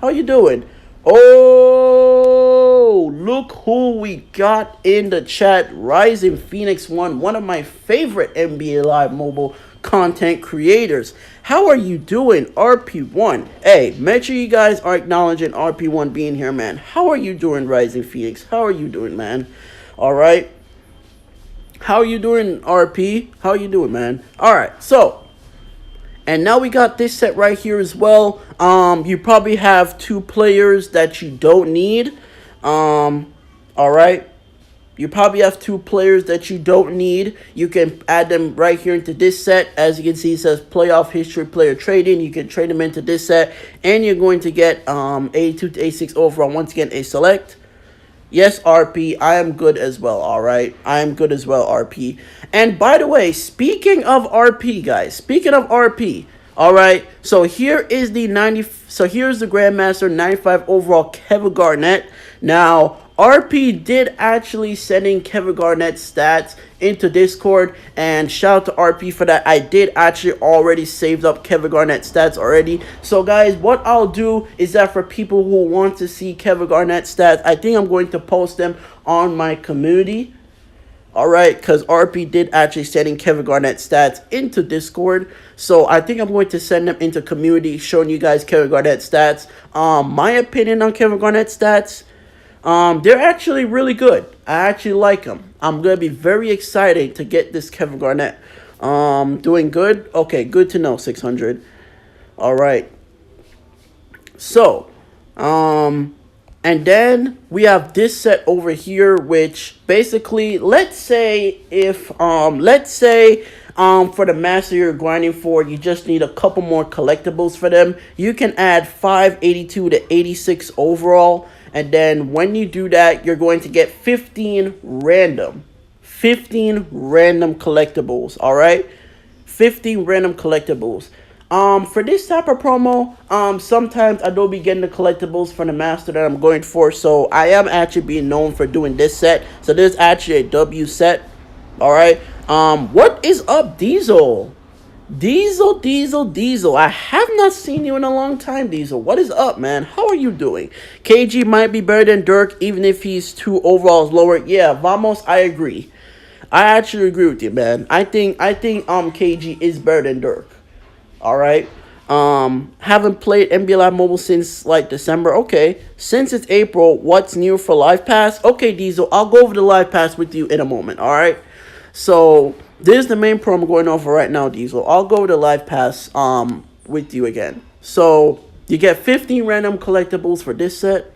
How you doing? Oh, look who we got in the chat. Rising Phoenix 1, one of my favorite NBA Live Mobile content creators. How are you doing, RP1? Hey, make sure you guys are acknowledging RP1 being here, man. How are you doing, Rising Phoenix? How are you doing, man? All right. How are you doing, RP? How are you doing, man? All right. So, and now we got this set right here as well. You probably have 2 players that you don't need. All right. You probably have 2 players that you don't need. You can add them right here into this set. As you can see, it says playoff history player trading. You can trade them into this set. And you're going to get 82 to 86 overall. Once again, a select. Yes, RP, I am good as well, all right? I am good as well, RP. And by the way, speaking of RP, guys, speaking of RP, all right? So here is the here's the Grandmaster 95 overall Kevin Garnett. Now, RP did actually send in Kevin Garnett's stats into Discord, and shout out to RP for that. I did actually already saved up Kevin Garnett's stats already. So guys, what I'll do is that for people who want to see Kevin Garnett's stats, I think I'm going to post them on my community. Alright, because RP did actually send in Kevin Garnett's stats into Discord. So I think I'm going to send them into community, showing you guys Kevin Garnett's stats. My opinion on Kevin Garnett's stats, they're actually really good. I actually like them. I'm going to be very excited to get this Kevin Garnett. Doing good? Okay, good to know, 600. Alright. So, and then we have this set over here, which basically, let's say if, for the master you're grinding for, you just need a couple more collectibles for them. You can add 582 to 86 overall. And then when you do that, you're going to get 15 random collectibles, all right? 15 random collectibles. For this type of promo, sometimes I don't be getting the collectibles from the master that I'm going for, so I am actually being known for doing this set. So this is actually a W set, all right? What is up, Diesel? Diesel. I have not seen you in a long time, Diesel. What is up, man? How are you doing? KG might be better than Dirk, even if he's 2 overalls lower. Yeah, Vamos, I agree. I actually agree with you, man. I think KG is better than Dirk. All right. Haven't played NBA Live Mobile since like December. Okay. Since it's April, what's new for Live Pass? Okay, Diesel, I'll go over the Live Pass with you in a moment. All right. So this is the main promo going on for right now, Diesel. I'll go over the Live Pass with you again. So you get 15 random collectibles for this set.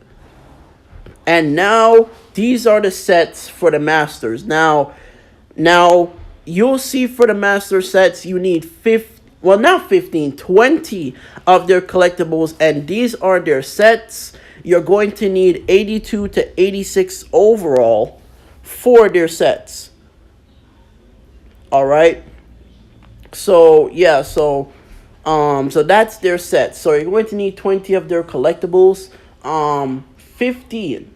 And now these are the sets for the Masters. Now you'll see for the Master sets you need 20 of their collectibles, and these are their sets. You're going to need 82 to 86 overall for their sets. All right. So yeah, so that's their set. So you're going to need 20 of their collectibles. 15.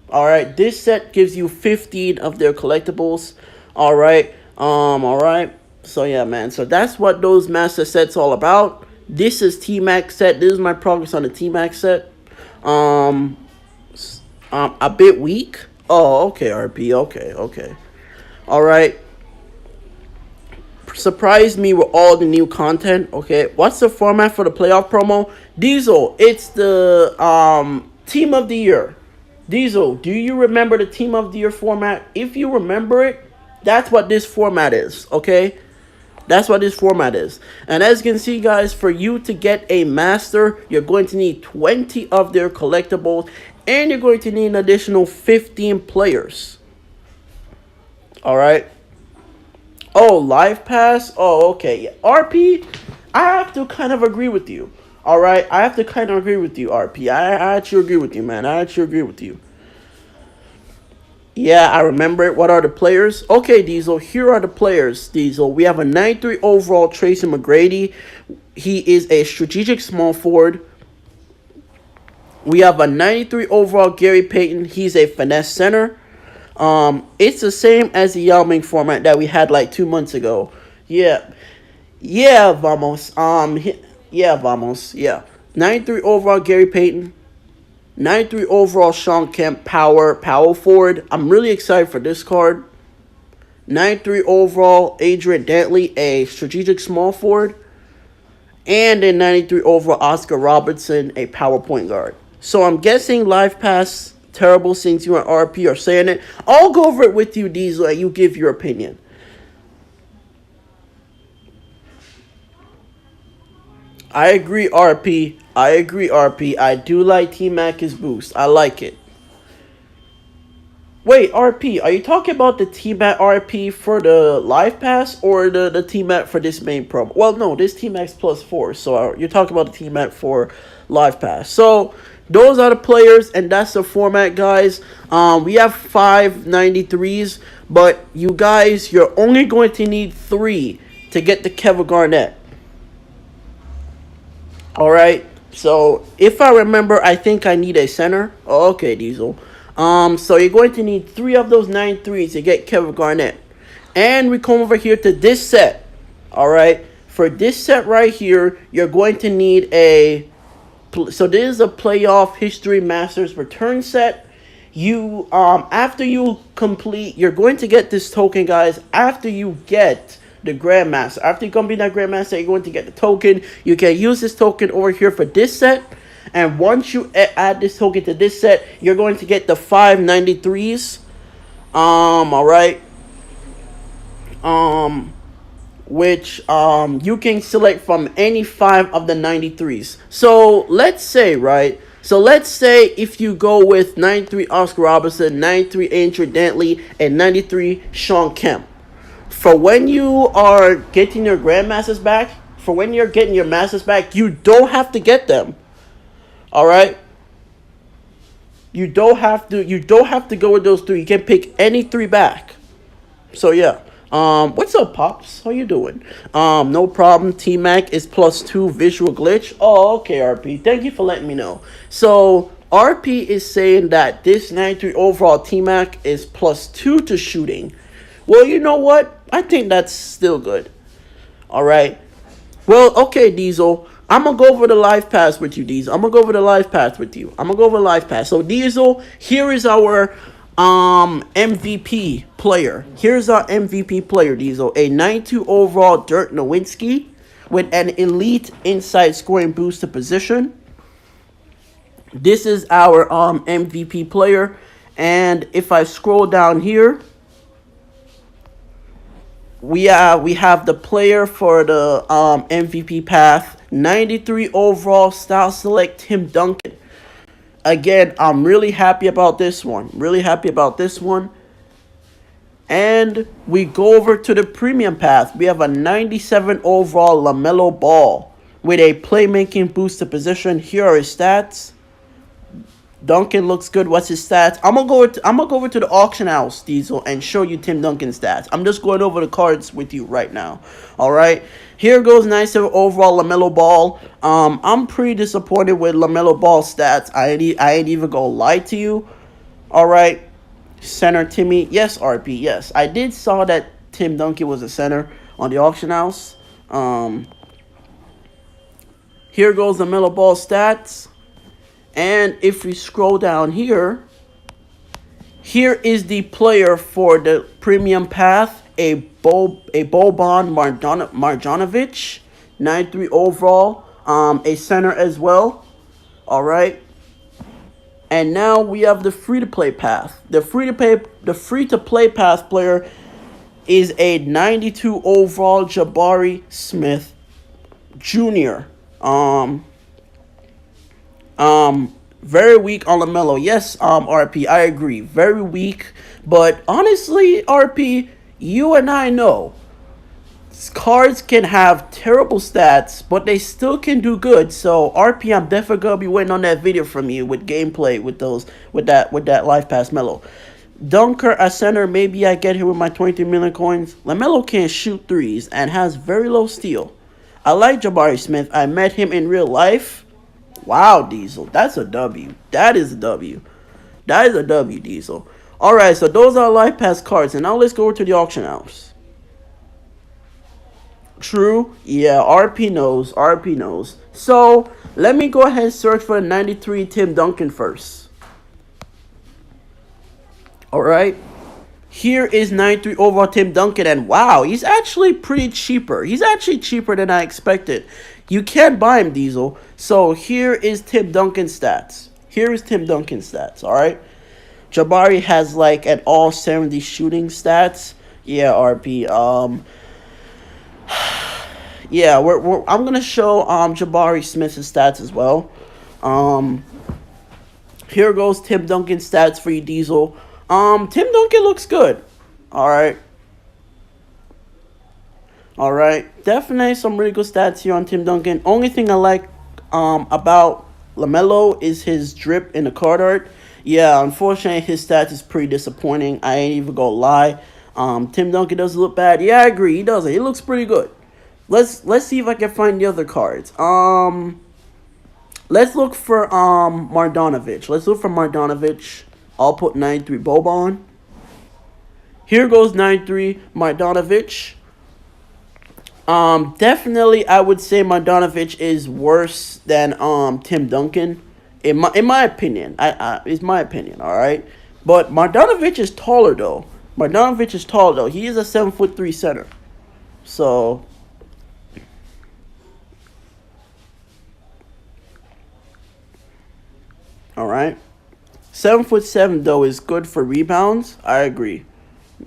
All right. This set gives you 15 of their collectibles. All right. All right. So yeah, man. So that's what those master sets all about. This is T-Max set. This is my progress on the T-Max set. A bit weak. Oh, okay, RP. Okay. All right. Surprise me with all the new content. Okay, what's the format for the playoff promo? Diesel, it's the team of the year. Diesel, do you remember the team of the year format? If you remember it, that's what this format is. Okay, that's what this format is. And as you can see, guys, for you to get a master, you're going to need 20 of their collectibles, and you're going to need an additional 15 players. All right. Oh, Live Pass? Oh, okay. Yeah. RP, I have to kind of agree with you. All right? I have to kind of agree with you, RP. I actually agree with you, man. I actually agree with you. Yeah, I remember it. What are the players? Okay, Diesel. Here are the players, Diesel. We have a 93 overall Tracy McGrady. He is a strategic small forward. We have a 93 overall Gary Payton. He's a finesse center. It's the same as the Yao Ming format that we had like 2 months ago. Yeah, vamos. Yeah. 93 overall Gary Payton. 93 overall Sean Kemp, power forward. I'm really excited for this card. 93 overall Adrian Dantley, a strategic small forward, and a 93 overall Oscar Robertson, a power point guard. So I'm guessing Live Pass terrible since you and RP are saying it. I'll go over it with you, Diesel, and you give your opinion. I agree, RP. I do like T-Mac's boost. I like it. Wait, RP, are you talking about the T-Mac RP for the Live Pass or the T-Mac for this main promo? Well, no, this T-Mac's +4, so you're talking about the T-Mac for Live Pass. So, those are the players, and that's the format, guys. We have 5 93s, but you guys, you're only going to need 3 to get the Kevin Garnett. Alright, so if I remember, I think I need a center. Oh, okay, Diesel. So you're going to need 3 of those 93s to get Kevin Garnett. And we come over here to this set. Alright, for this set right here, you're going to need a... So this is a Playoff History Masters return set. You, after you complete, you're going to get this token, guys, after you get the Grandmaster. After you complete that Grandmaster, you're going to get the token. You can use this token over here for this set. And once you add this token to this set, you're going to get the 5 93s. Alright. Which you can select from any 5 of the 93s. So let's say, right? So let's say if you go with 93 Oscar Robertson, 93 Adrian Dantley, and 93 Shawn Kemp. For when you are getting your Grandmasters back, for when you're getting your Masters back, you don't have to get them. Alright? You don't have to go with those 3. You can pick any 3 back. So yeah. What's up, Pops? How you doing? No problem. T-Mac is +2 visual glitch. Oh, okay, RP. Thank you for letting me know. So, RP is saying that this 93 overall T-Mac is +2 to shooting. Well, you know what? I think that's still good. Alright. Well, okay, Diesel. I'm going to go over the Live Pass with you, Diesel. So, Diesel, here is our MVP player. Here's our MVP player, Diesel. A 92 overall Dirk Nowitzki with an elite inside scoring boost to position. This is our MVP player. And if I scroll down here, we have the player for the MVP path. 93 overall style select Tim Duncan. Again, I'm really happy about this one. And we go over to the premium path. We have a 97 overall LaMelo Ball with a playmaking boost to position. Here are his stats. Duncan looks good. What's his stats? I'm gonna go over to the auction house, Diesel, and show you Tim Duncan's stats. I'm just going over the cards with you right now. All right. Here goes 97 overall LaMelo Ball. I'm pretty disappointed with LaMelo Ball stats. I ain't even gonna lie to you. All right. Center Timmy. Yes, RP. Yes, I did saw that Tim Duncan was a center on the auction house. Here goes LaMelo Ball stats. And if we scroll down here, here is the player for the premium path, a Boban Marjanovic, 93 overall, a center as well. All right. And now we have the free-to-play path. The free-to-play path player is a 92 overall Jabari Smith Jr. Very weak on LaMelo. Yes, RP, I agree. Very weak. But honestly, RP, you and I know cards can have terrible stats, but they still can do good. So RP, I'm definitely gonna be waiting on that video from you with gameplay with that Live Pass Melo. Dunker at center, maybe I get here with my 23 million coins. LaMelo can't shoot threes and has very low steal. I like Jabari Smith. I met him in real life. Wow, Diesel. That's a W. That is a W. Diesel. Alright, so those are Live Pass cards. And now let's go over to the auction house. True. Yeah, RP knows. So, let me go ahead and search for 93 Tim Duncan first. Alright. Here is 93 overall Tim Duncan, and wow, he's actually pretty cheaper. He's actually cheaper than I expected. You can't buy him, Diesel. So here is Tim Duncan's stats. Here is Tim Duncan's stats, all right? Jabari has like an all 70 shooting stats. Yeah, RP. Yeah, I'm gonna show Jabari Smith's stats as well. Here goes Tim Duncan's stats for you, Diesel. Tim Duncan looks good. All right. All right. Definitely some really good stats here on Tim Duncan. Only thing I like about LaMelo is his drip in the card art. Yeah, unfortunately his stats is pretty disappointing. I ain't even gonna lie. Tim Duncan doesn't look bad. Yeah, I agree. He doesn't. He looks pretty good. Let's see if I can find the other cards. Let's look for Marjanovic. Let's look for Marjanovic. I'll put 93 Boban. Here goes 93 Marjanovic. Definitely I would say Marjanovic is worse than Tim Duncan. In my opinion. It's my opinion, alright? But Marjanovic is taller though. Marjanovic is tall though. He is a 7'3" center. So alright. 7'7" though is good for rebounds. I agree.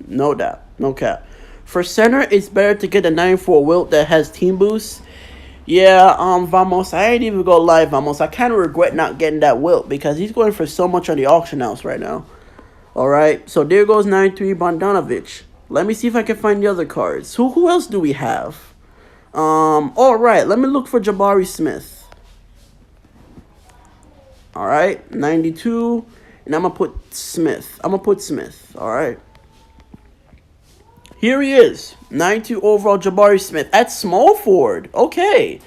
No doubt. No cap. For center, it's better to get a 94 Wilt that has team boost. Yeah, Vamos, I ain't even gonna lie, Vamos. I kind of regret not getting that Wilt because he's going for so much on the auction house right now. Alright, so there goes 93 Bogdanovic. Let me see if I can find the other cards. Who else do we have? Alright, let me look for Jabari Smith. Alright, 92. And I'm gonna put Smith. Alright. Here he is. 92 overall Jabari Smith at small forward. Okay.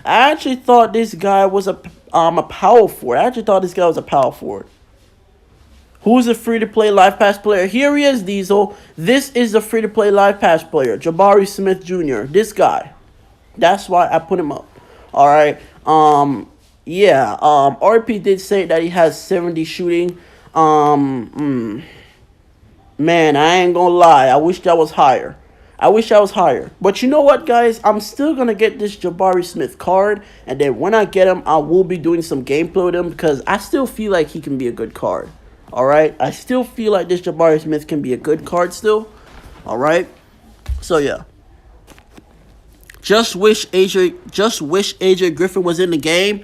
I actually thought this guy was a power forward. Who's a free-to-play live pass player? Here he is, Diesel. This is a free-to-play live pass player. Jabari Smith Jr. This guy. That's why I put him up. Alright. Yeah. RP did say that he has 70 shooting. Man, I ain't gonna lie. I wish that was higher. But you know what, guys? I'm still gonna get this Jabari Smith card. And then when I get him, I will be doing some gameplay with him. Because I still feel like he can be a good card. Alright? I still feel like this Jabari Smith can be a good card still. Alright? So, yeah. Just wish AJ Griffin was in the game.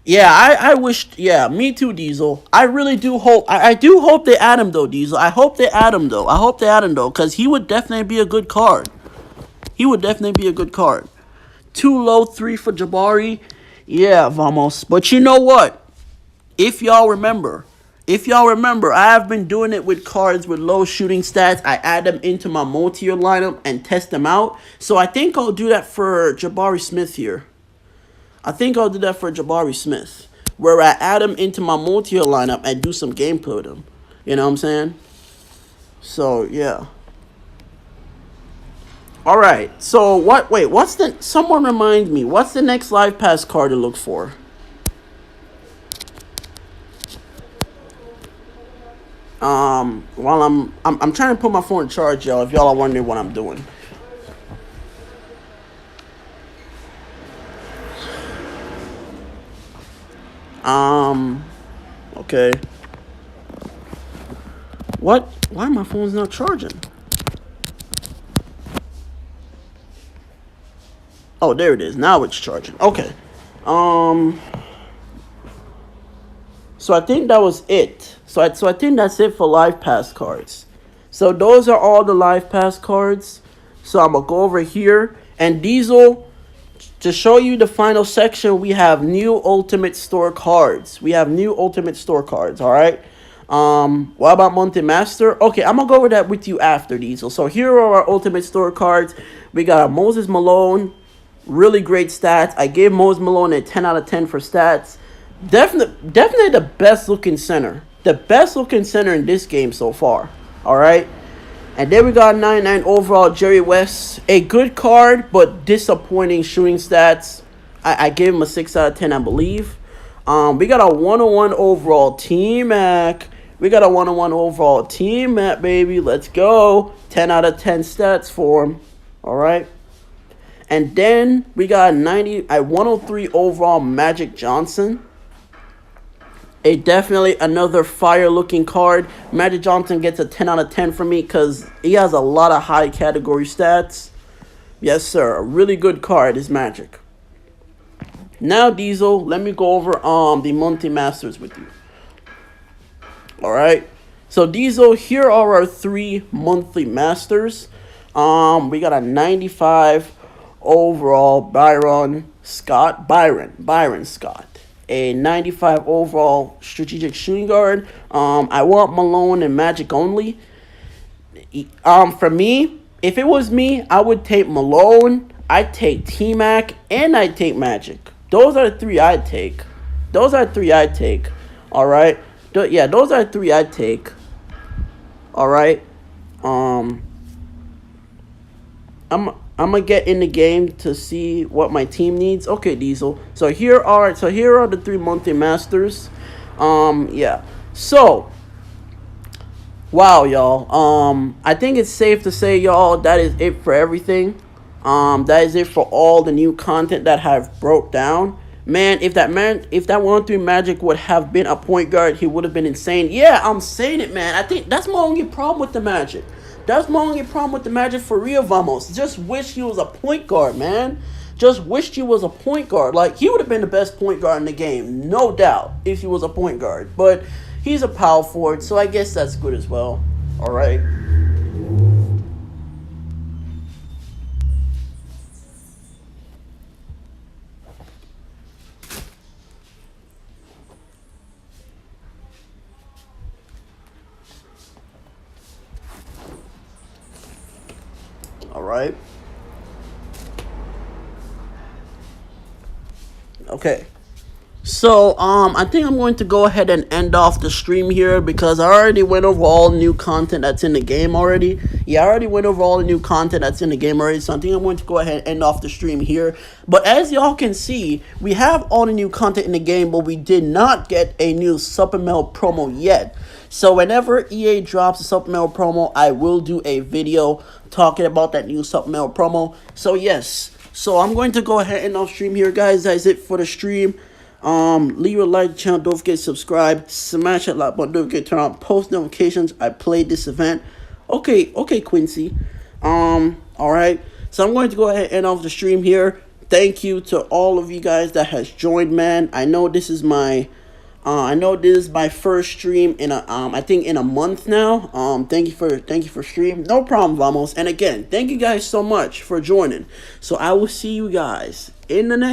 Yeah, I wish. Yeah, me too, Diesel. I really do hope. I do hope they add him though, Diesel. I hope they add him though. Because he would definitely be a good card. Too low 3 for Jabari. Yeah, vamos. But you know what? If y'all remember, I have been doing it with cards with low shooting stats. I add them into my multi-year lineup and test them out. So I think I'll do that for Jabari Smith here. Where I add him into my multi-year lineup and do some gameplay with him. You know what I'm saying? So, yeah. Alright, so someone remind me, what's the next live pass card to look for? While I'm trying to put my phone in charge, y'all, if y'all are wondering what I'm doing. Okay. What? Why my phone's not charging? Oh, there it is. Now it's charging. Okay. So I think that was it. So I think that's it for live pass cards. So those are all the live pass cards. So I'm gonna go over here and Diesel. To show you the final section, we have new Ultimate Store cards. Alright? What about Monte Master? Okay, I'm gonna go over that with you after, Diesel. So here are our Ultimate Store cards. We got a Moses Malone. Really great stats. I gave Moses Malone a 10 out of 10 for stats. Definitely the best looking center. In this game so far. Alright? And then we got 99 overall Jerry West. A good card, but disappointing shooting stats. I gave him a 6 out of 10, I believe. We got a 101 overall T-Mac. We got a 101 overall team map, baby. Let's go. 10 out of 10 stats for him. All right. And then we got 103 overall Magic Johnson. Definitely another fire looking card. Magic Johnson gets a 10 out of 10 from me because he has a lot of high category stats. Yes, sir. A really good card is Magic. Now, Diesel, let me go over the monthly masters with you. All right. So, Diesel, here are our 3 monthly masters. We got a 95 overall Byron Scott. A 95 overall strategic shooting guard. I want Malone and Magic only. For me, if it was me, I would take Malone, I'd take T-Mac, and I'd take Magic. Those are the 3 I'd take. All right. Yeah, those are the 3 I'd take. All right. I'm gonna get in the game to see what my team needs. Okay, Diesel. So here are the 3 monthly masters. Yeah. So, wow, y'all. I think it's safe to say, y'all, that is it for everything. That is it for all the new content that have broke down. Man, if that 103 Magic would have been a point guard, he would have been insane. Yeah, I'm saying it, man. I think that's my only problem with the Magic. That's my only problem with the Magic for real, Vamos. Just wish he was a point guard, man. Just wished he was a point guard. Like, he would have been the best point guard in the game, no doubt, if he was a point guard. But he's a power forward, so I guess that's good as well. All right. All right. Okay. So, I think I'm going to go ahead and end off the stream here because I already went over all the new content that's in the game already. Yeah, I already went over all the new content that's in the game already, so I think I'm going to go ahead and end off the stream here. But as y'all can see, we have all the new content in the game, but we did not get a new supplemental promo yet. So whenever EA drops a supplemental promo, I will do a video talking about that new supplemental promo. So yes, so I'm going to go ahead and end off stream here, guys. That's it for the stream. Leave a like, channel, don't forget to subscribe, smash that like button, don't forget to turn on post notifications. I played this event. Okay, Quincy. Alright. So I'm going to go ahead and end off the stream here. Thank you to all of you guys that has joined, man. I know this is my first stream in I think in a month now. Thank you for stream. No problem, Vamos. And again, thank you guys so much for joining. So I will see you guys in the next